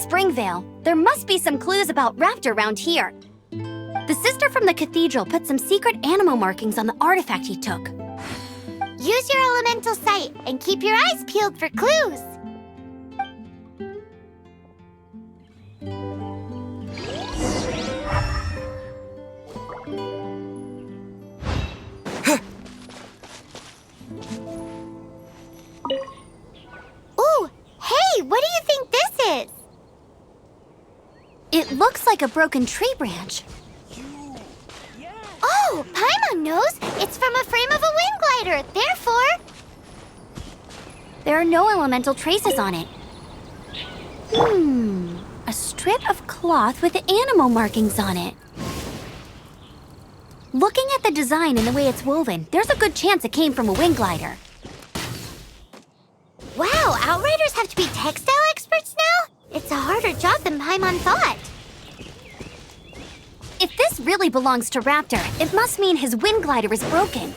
Springvale. There must be some clues about Raptor around here. The sister from the cathedral put some secret animal markings on the artifact he took. Use your elemental sight and keep your eyes peeled for clues. Ooh, hey, what do you think this is? It looks like a broken tree branch. Oh, Paimon knows. It's from a frame of a wind glider, therefore... There are no elemental traces on it. A strip of cloth with animal markings on it. Looking at the design and the way it's woven, there's a good chance it came from a wind glider. Wow, Outriders have to be textile experts now? It's a harder job than Paimon thought. If this really belongs to Raptor, it must mean his wind glider is broken.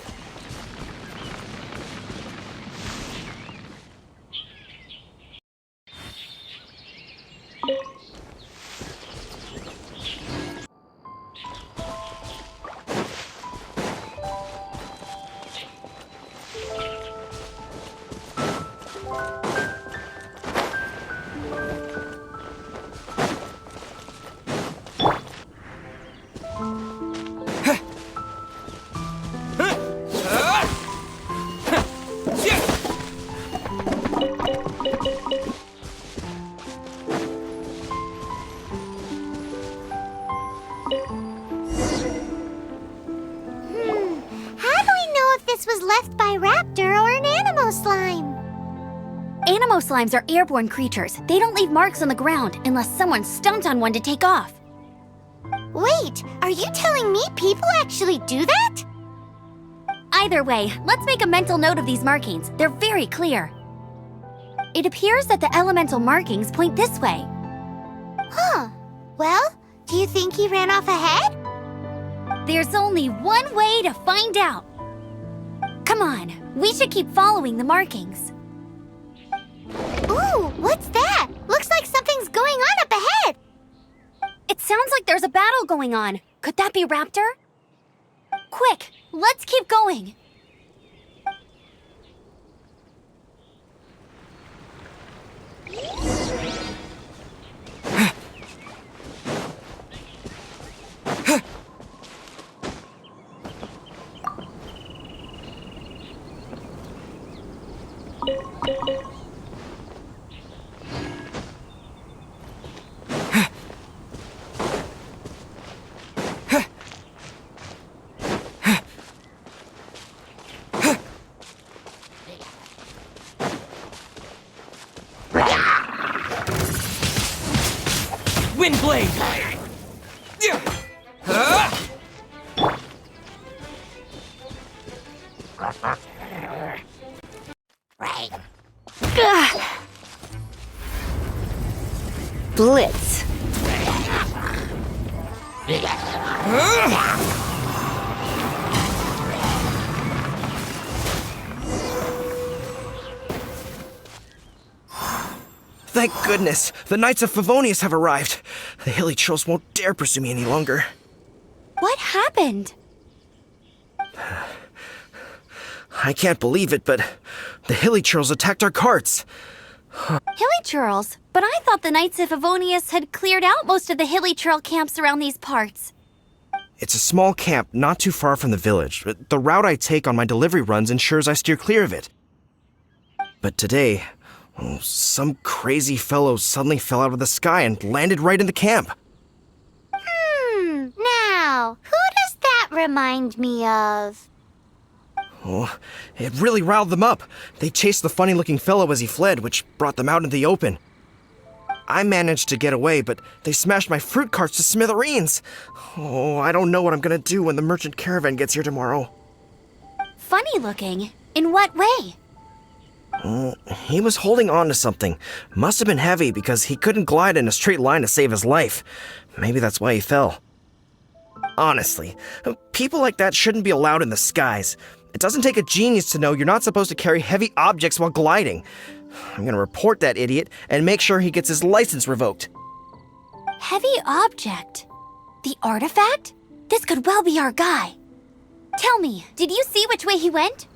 Anemo slimes are airborne creatures. They don't leave marks on the ground unless someone stomped on one to take off. Wait, are you telling me people actually do that? Either way, let's make a mental note of these markings. They're very clear. It appears that the elemental markings point this way. Huh. Well, do you think he ran off ahead? There's only one way to find out. Come on, we should keep following the markings. Ooh, what's that? Looks like something's going on up ahead. It sounds like there's a battle going on. Could that be Raptor? Quick, let's keep going. Wind Blade! Right. Blitz. Thank goodness, the Knights of Favonius have arrived. The hilly trolls won't dare pursue me any longer. What happened? I can't believe it, but the hilly trolls attacked our carts. Hilly churls? But I thought the Knights of Favonius had cleared out most of the hilly churl camps around these parts. It's a small camp not too far from the village. The route I take on my delivery runs ensures I steer clear of it. But today, some crazy fellow suddenly fell out of the sky and landed right in the camp. Now, who does that remind me of? Oh, it really riled them up. They chased the funny-looking fellow as he fled, which brought them out into the open. I managed to get away, but they smashed my fruit carts to smithereens. Oh, I don't know what I'm gonna do when the merchant caravan gets here tomorrow. Funny looking? In what way? He was holding on to something. Must have been heavy because he couldn't glide in a straight line to save his life. Maybe that's why he fell. Honestly, people like that shouldn't be allowed in the skies. It doesn't take a genius to know you're not supposed to carry heavy objects while gliding. I'm gonna report that idiot and make sure he gets his license revoked. Heavy object? The artifact? This could well be our guy. Tell me, did you see which way he went?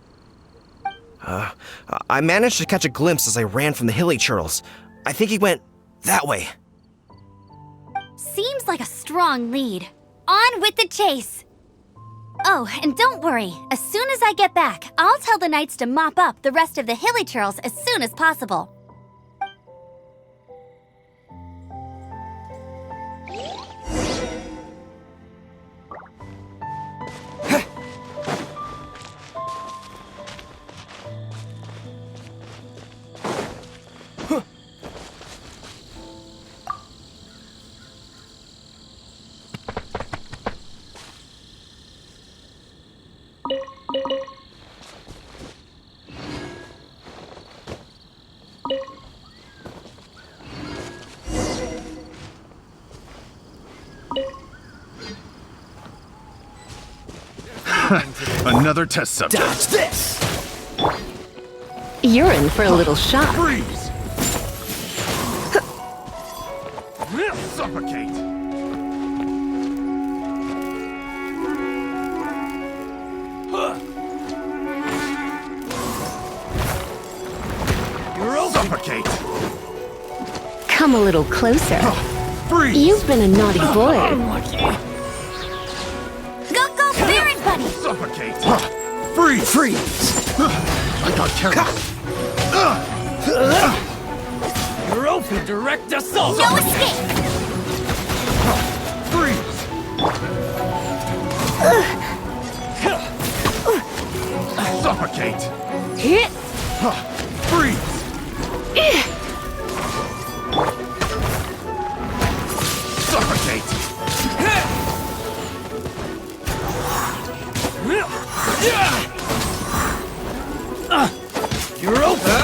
I managed to catch a glimpse as I ran from the hilly churls. I think he went that way. Seems like a strong lead. On with the chase! Oh, and don't worry. As soon as I get back, I'll tell the knights to mop up the rest of the hilly churls as soon as possible. Another test subject. Dodge this! You're in for a little shock. Freeze! Suffocate! You're open! Suffocate! Come a little closer. Freeze! You've been a naughty boy. Unlucky. Go, Spirit Bunny! Suffocate! Freeze! Freeze! I got carried. You're open! Direct assault! No escape! Freeze! Suffocate! Freeze! Suffocate! You're open!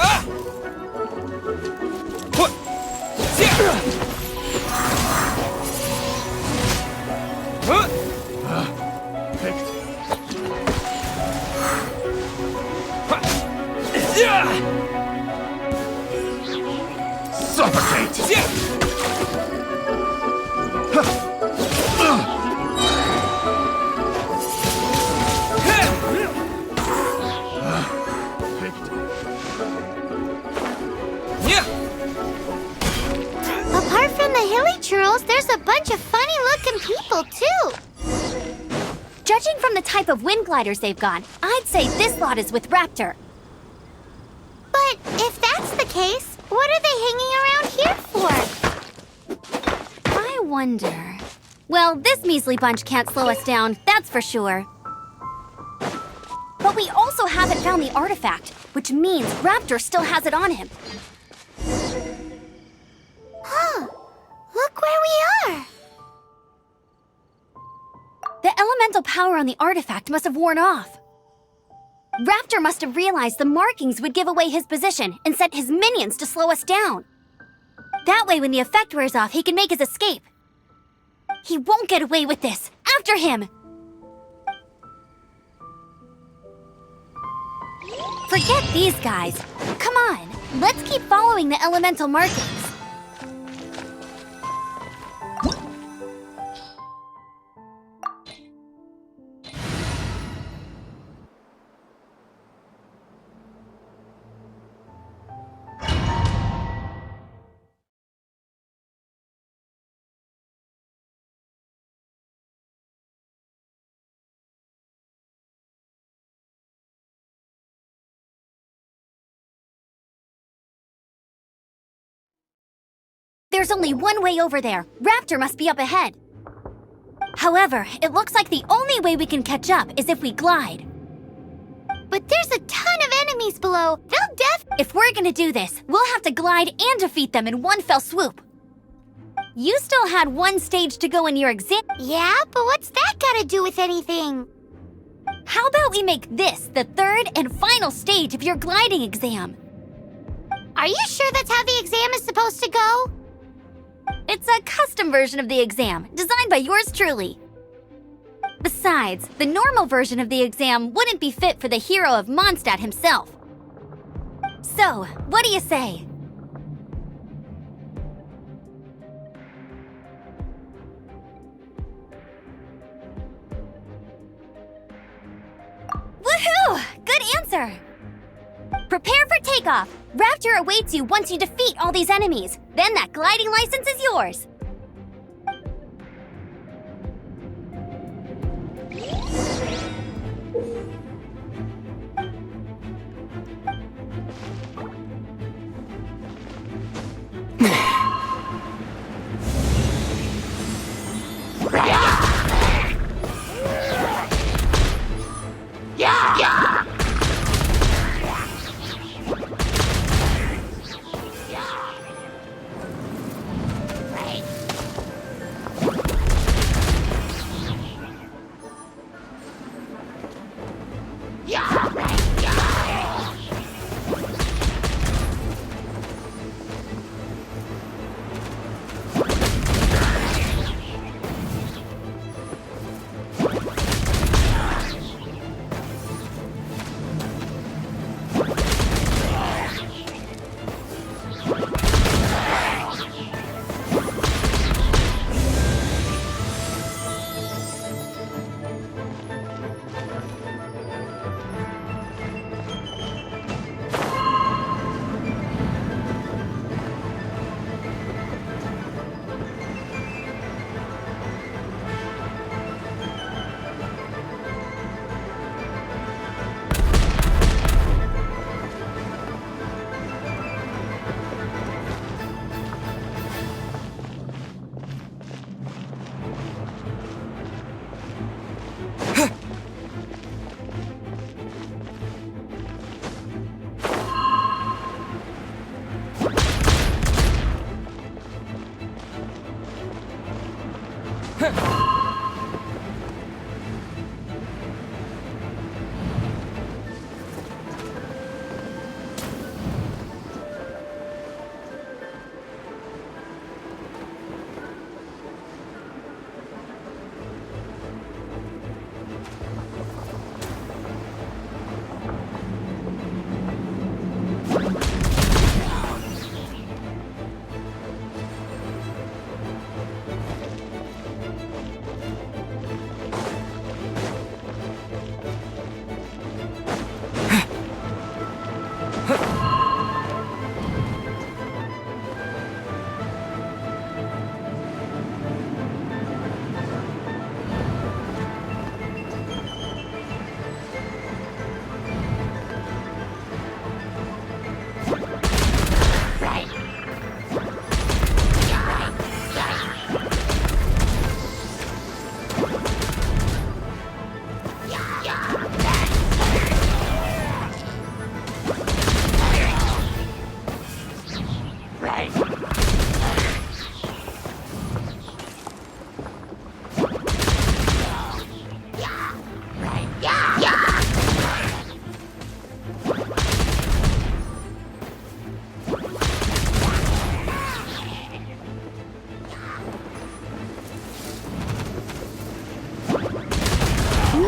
Suffocate! Apart from the hilly churls, there's a bunch of funny-looking people, too. Judging from the type of wind gliders they've got, I'd say this lot is with Raptor. But if that's the case, what are they hanging around here for? I wonder... Well, this measly bunch can't slow us down, that's for sure. But we also haven't found the artifact, which means Raptor still has it on him. Huh. Look where we elemental power on the artifact must have worn off. Raptor must have realized the markings would give away his position and sent his minions to slow us down. That way, when the effect wears off, he can make his escape. He won't get away with this! After him! Forget these guys. Come on, let's keep following the elemental markings. There's only one way over there. Raptor must be up ahead. However, it looks like the only way we can catch up is if we glide. But there's a ton of enemies below. If we're gonna do this, we'll have to glide and defeat them in one fell swoop. You still had one stage to go in your exam. Yeah, but what's that gotta do with anything? How about we make this the third and final stage of your gliding exam? Are you sure that's how the exam is supposed to go? It's a custom version of the exam, designed by yours truly. Besides, the normal version of the exam wouldn't be fit for the hero of Mondstadt himself. So, what do you say? Woohoo! Good answer! Prepare for takeoff! Raptor awaits you once you defeat all these enemies. Then that gliding license is yours.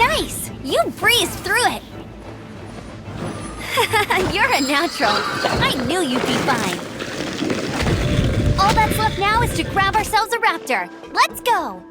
Nice! You breezed through it! You're a natural. I knew you'd be fine. All that's left now is to grab ourselves a raptor. Let's go!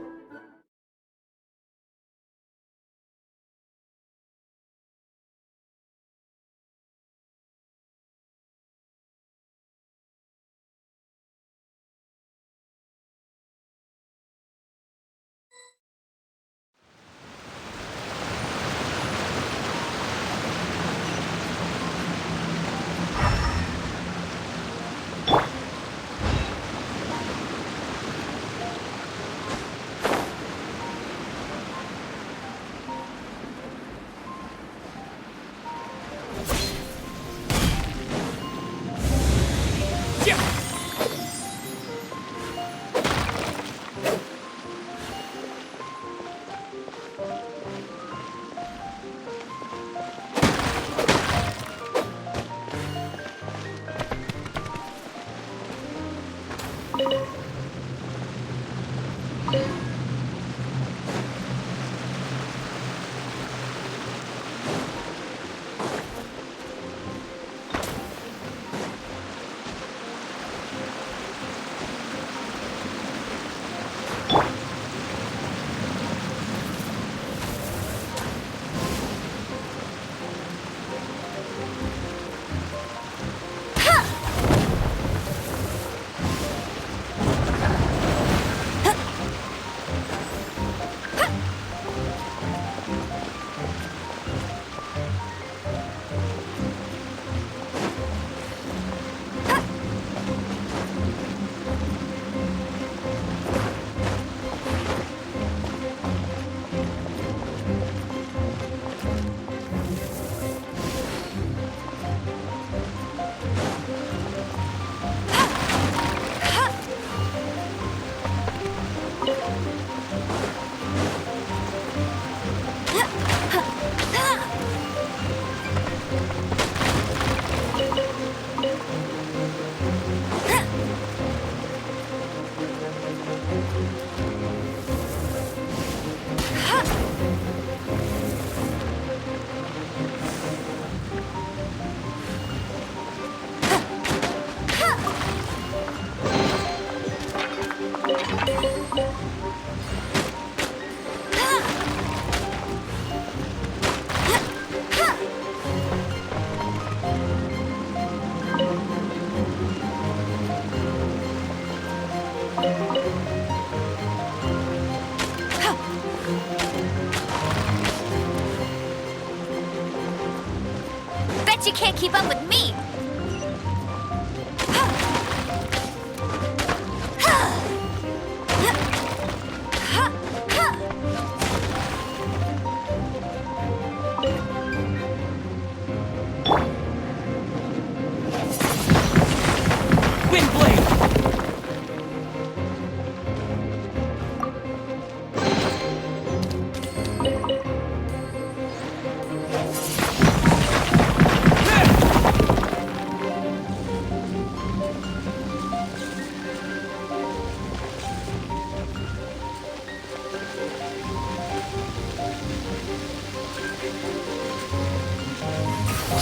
Bet you can't keep up with me! Windblade!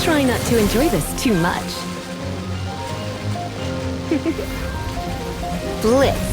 Try not to enjoy this too much. Blitz.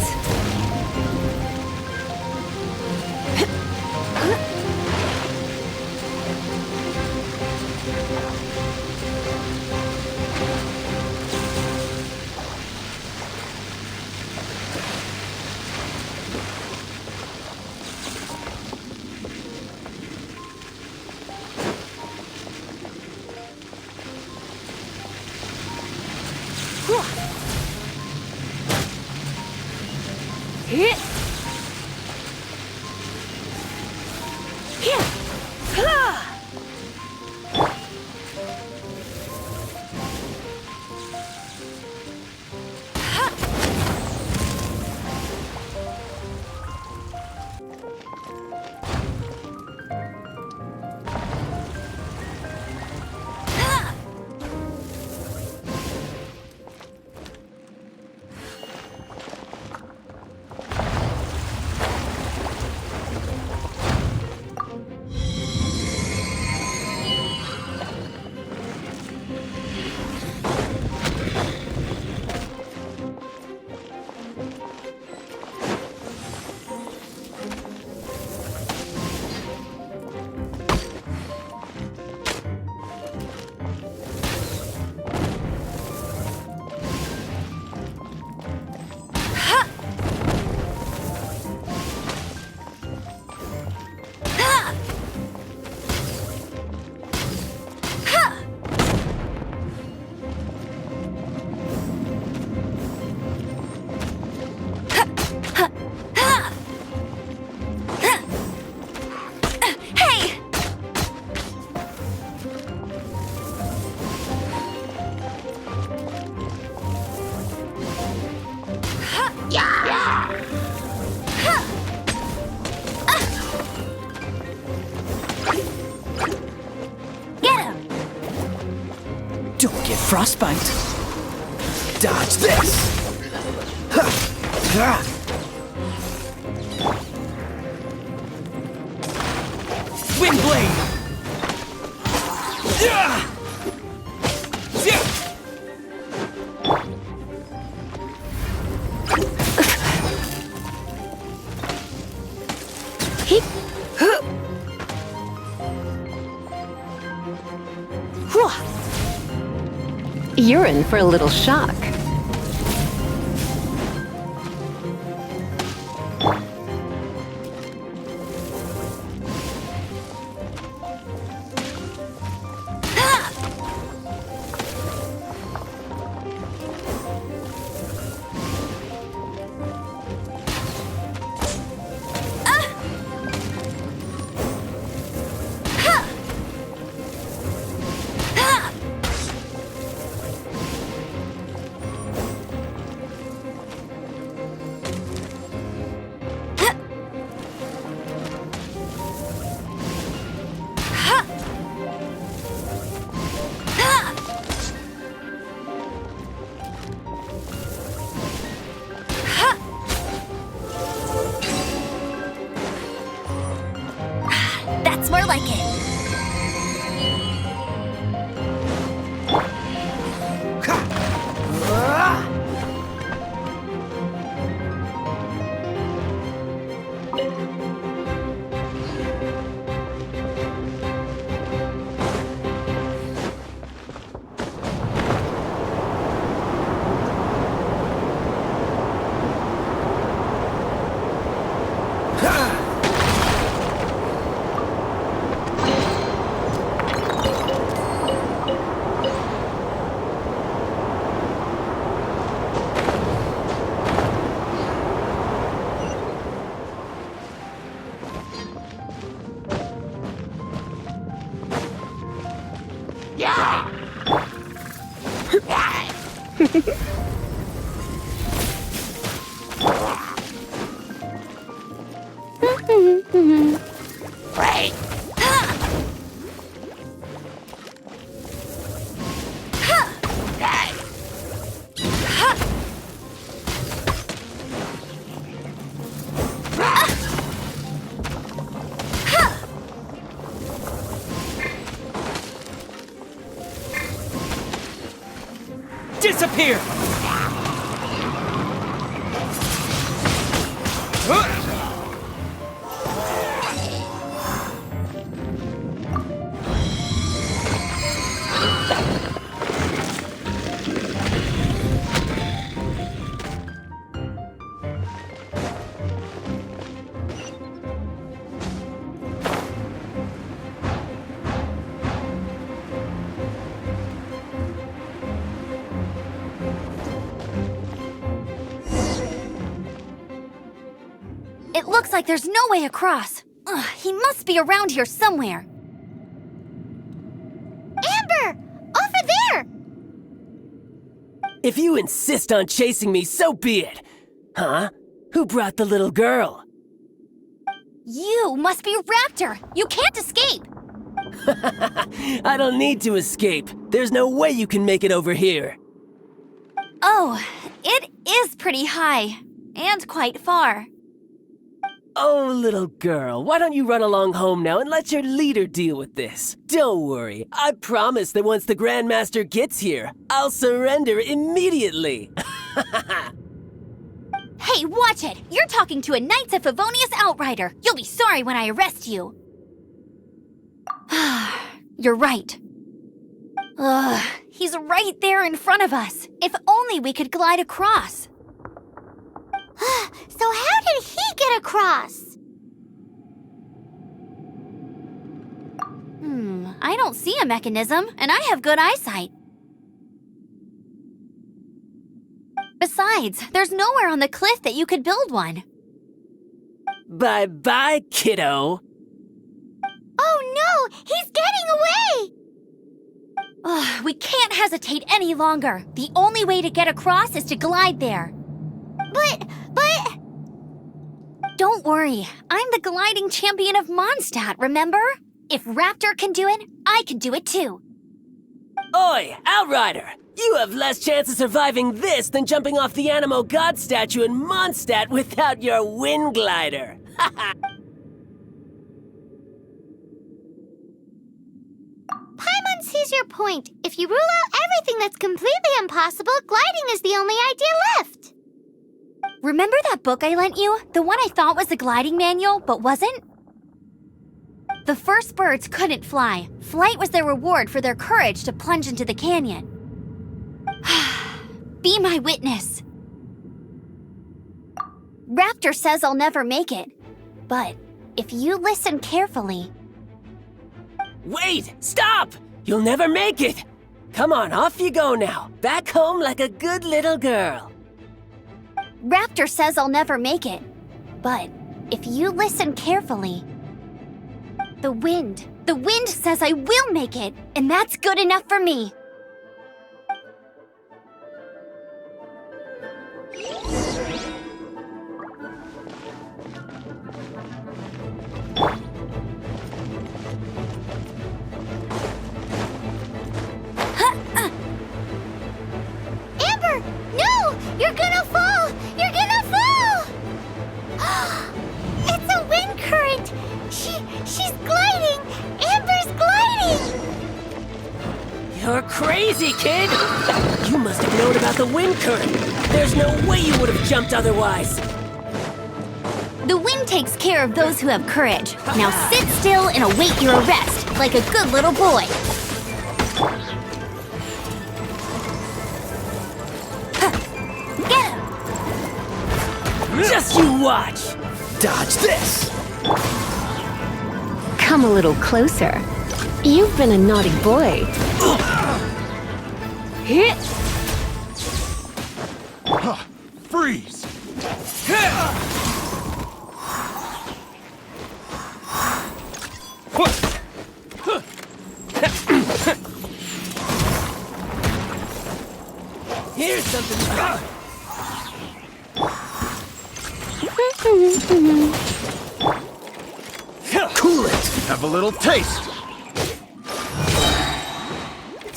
get frostbite. Dodge this! Windblade! You're in for a little shock. That's more like it. Disappear! It looks like there's no way across. Ugh, he must be around here somewhere. Amber! Over there! If you insist on chasing me, so be it. Huh? Who brought the little girl? You must be Raptor. You can't escape. I don't need to escape. There's no way you can make it over here. Oh, it is pretty high. And quite far. Oh, little girl, why don't you run along home now and let your leader deal with this? Don't worry, I promise that once the Grandmaster gets here, I'll surrender immediately. Hey, watch it! You're talking to a Knights of Favonius outrider. You'll be sorry when I arrest you. You're right. Ugh, he's right there in front of us. If only we could glide across. So how did he get across? I don't see a mechanism, and I have good eyesight. Besides, there's nowhere on the cliff that you could build one. Bye-bye, kiddo. Oh no! He's getting away! Ugh, we can't hesitate any longer. The only way to get across is to glide there. But... Don't worry, I'm the gliding champion of Mondstadt, remember? If Raptor can do it, I can do it too. Oi, Outrider! You have less chance of surviving this than jumping off the Animo God statue in Mondstadt without your wind glider. Paimon sees your point. If you rule out everything that's completely impossible, gliding is the only idea left. Remember that book I lent you? The one I thought was the gliding manual, but wasn't? The first birds couldn't fly. Flight was their reward for their courage to plunge into the canyon. Be my witness. Raptor says I'll never make it. But if you listen carefully... Wait! Stop! You'll never make it! Come on, off you go now. Back home like a good little girl. Raptor says I'll never make it. But if you listen carefully... The wind says I will make it, and that's good enough for me. Amber, no! You're gonna fall! You're gonna fall! It's a wind current! She's gliding! Amber's gliding! You're crazy, kid! You must have known about the wind current. There's no way you would have jumped otherwise. The wind takes care of those who have courage. Now sit still and await your arrest, like a good little boy. Get him! Just you watch! Dodge this! Come a little closer. You've been a naughty boy. Hit! Freeze! Here's something. Cool it! Have a little taste!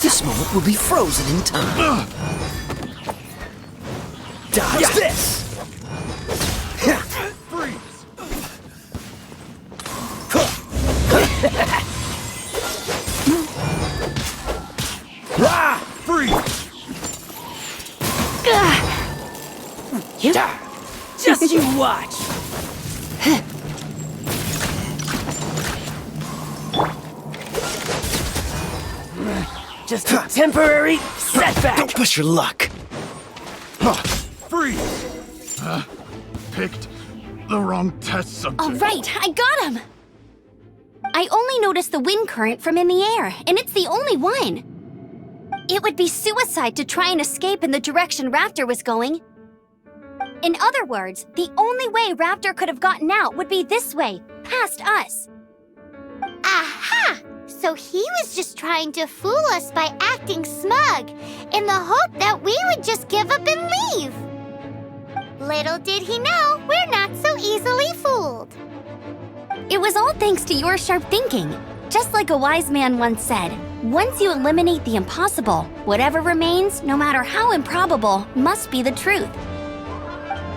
This moment will be frozen in time. Dodge this! Freeze! Freeze! Just you watch! Just a temporary setback! Don't push your luck! Freeze! Picked the wrong test subject. All right, I got him! I only noticed the wind current from in the air, and it's the only one. It would be suicide to try and escape in the direction Raptor was going. In other words, the only way Raptor could have gotten out would be this way, past us. Aha! So he was just trying to fool us by acting smug, in the hope that we would just give up and leave. Little did he know, we're not so easily fooled. It was all thanks to your sharp thinking. Just like a wise man once said, once you eliminate the impossible, whatever remains, no matter how improbable, must be the truth.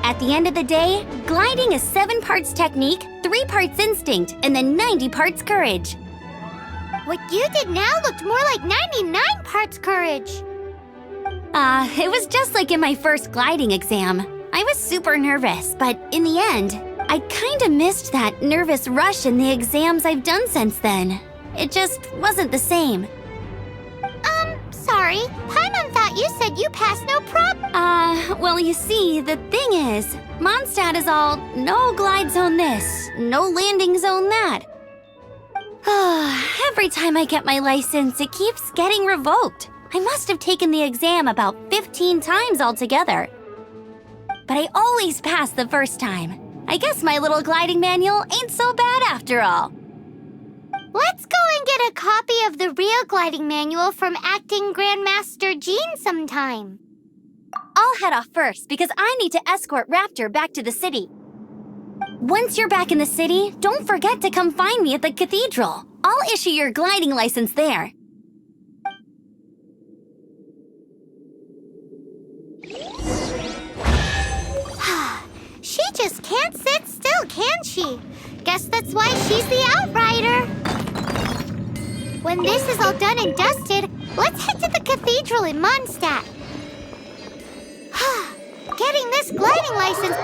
At the end of the day, gliding is 7 parts technique, 3 parts instinct, and then 90 parts courage. What you did now looked more like 99 parts courage. It was just like in my first gliding exam. I was super nervous, but in the end, I kinda missed that nervous rush in the exams I've done since then. It just wasn't the same. Sorry. Paimon thought you said you passed no problem. Well, you see, the thing is, Mondstadt is all no glide zone this, no landing zone that. Every time I get my license, it keeps getting revoked. I must have taken the exam about 15 times altogether. But I always pass the first time. I guess my little gliding manual ain't so bad after all. Let's go and get a copy of the real gliding manual from Acting Grandmaster Jean sometime. I'll head off first because I need to escort Raptor back to the city. Once you're back in the city, don't forget to come find me at the cathedral. I'll issue your gliding license there. can she? Guess that's why she's the Outrider. When this is all done and dusted, let's head to the cathedral in Mondstadt. Getting this gliding license...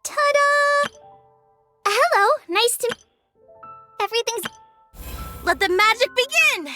Ta-da! Hello, nice to... Everything's... Let the magic begin!